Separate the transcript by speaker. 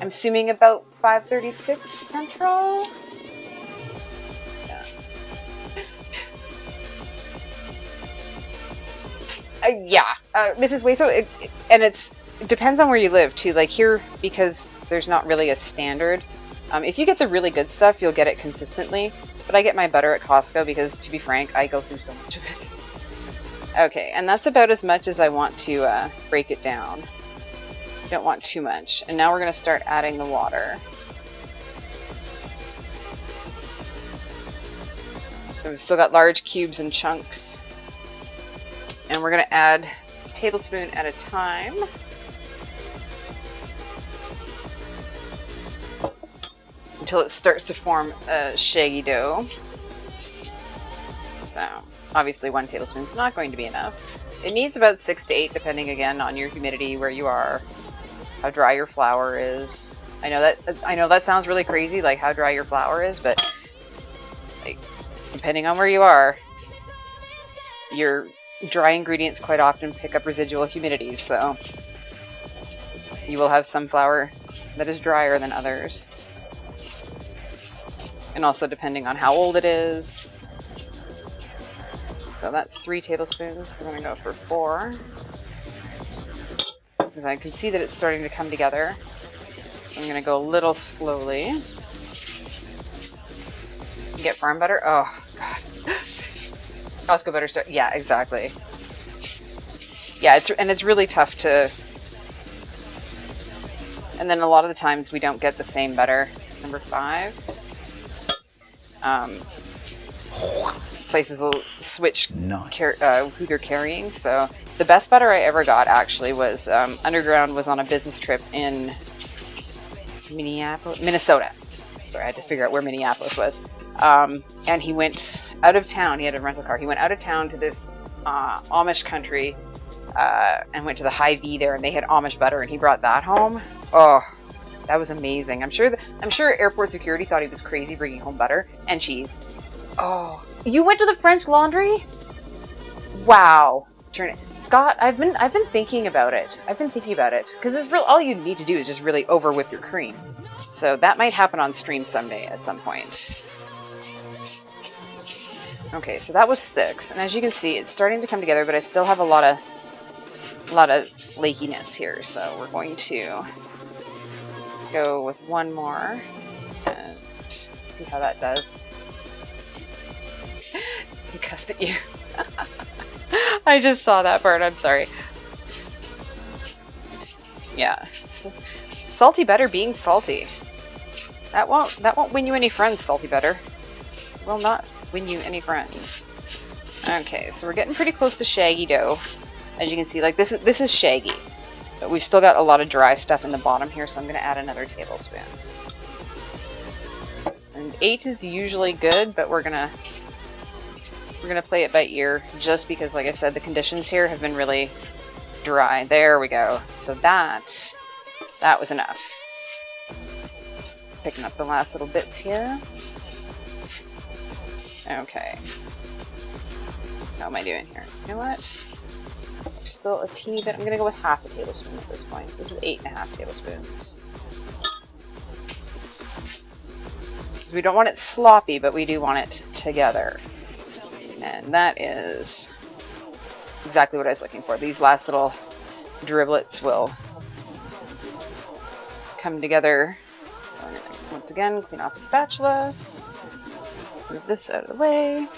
Speaker 1: I'm assuming about 5:36 Central. Mrs. Way, it depends on where you live too. Like here, because there's not really a standard. If you get the really good stuff, you'll get it consistently. But I get my butter at Costco because, to be frank, I go through so much of it. Okay, and that's about as much as I want to break it down. Don't want too much. And now we're going to start adding the water. We've still got large cubes and chunks. And we're going to add a tablespoon at a time. Until it starts to form a shaggy dough. So, obviously 1 tablespoon is not going to be enough. It needs about 6 to 8, depending again on your humidity, where you are, how dry your flour is. I know that sounds really crazy, like how dry your flour is, but like, depending on where you are, your dry ingredients quite often pick up residual humidity, so you will have some flour that is drier than others. And also depending on how old it is. So that's 3 tablespoons. We're going to go for 4. Because I can see that it's starting to come together. So I'm going to go a little slowly. Get farm butter? Oh, God. Costco butter yeah, exactly. Yeah, it's really tough to... And then a lot of the times we don't get the same butter. This is number 5. Places will switch who they're carrying. So the best butter I ever got actually was Underground was on a business trip in Minnesota. Sorry, I had to figure out where Minneapolis was. And he went out of town. He had a rental car. He went out of town to this Amish country and went to the Hy-Vee there, and they had Amish butter, and he brought that home. Oh, that was amazing. I'm sure airport security thought he was crazy bringing home butter and cheese. Oh, you went to the French Laundry? Wow. Scott, I've been thinking about it. Because it's real. All you need to do is just really over whip your cream. So that might happen on stream someday at some point. Okay, so that was 6, and as you can see, it's starting to come together, but I still have a lot of flakiness here. So we're going to go with 1 more and see how that does. I cussed at you. I just saw that part. I'm sorry. Yeah, salty butter being salty. That won't win you any friends. Salty butter will not win you any friends. Okay, so we're getting pretty close to shaggy dough. As you can see, like this is shaggy. But we've still got a lot of dry stuff in the bottom here, so I'm going to add another tablespoon. And 8 is usually good, but we're gonna play it by ear, just because, like I said, the conditions here have been really dry. There we go. So that was enough. Just picking up the last little bits here. Okay. How am I doing here? You know what? Still a teeny bit. I'm going to go with half a tablespoon at this point. So this is 8.5 tablespoons. So we don't want it sloppy, but we do want it together. And that is exactly what I was looking for. These last little driblets will come together. Once again, clean off the spatula. Move this out of the way.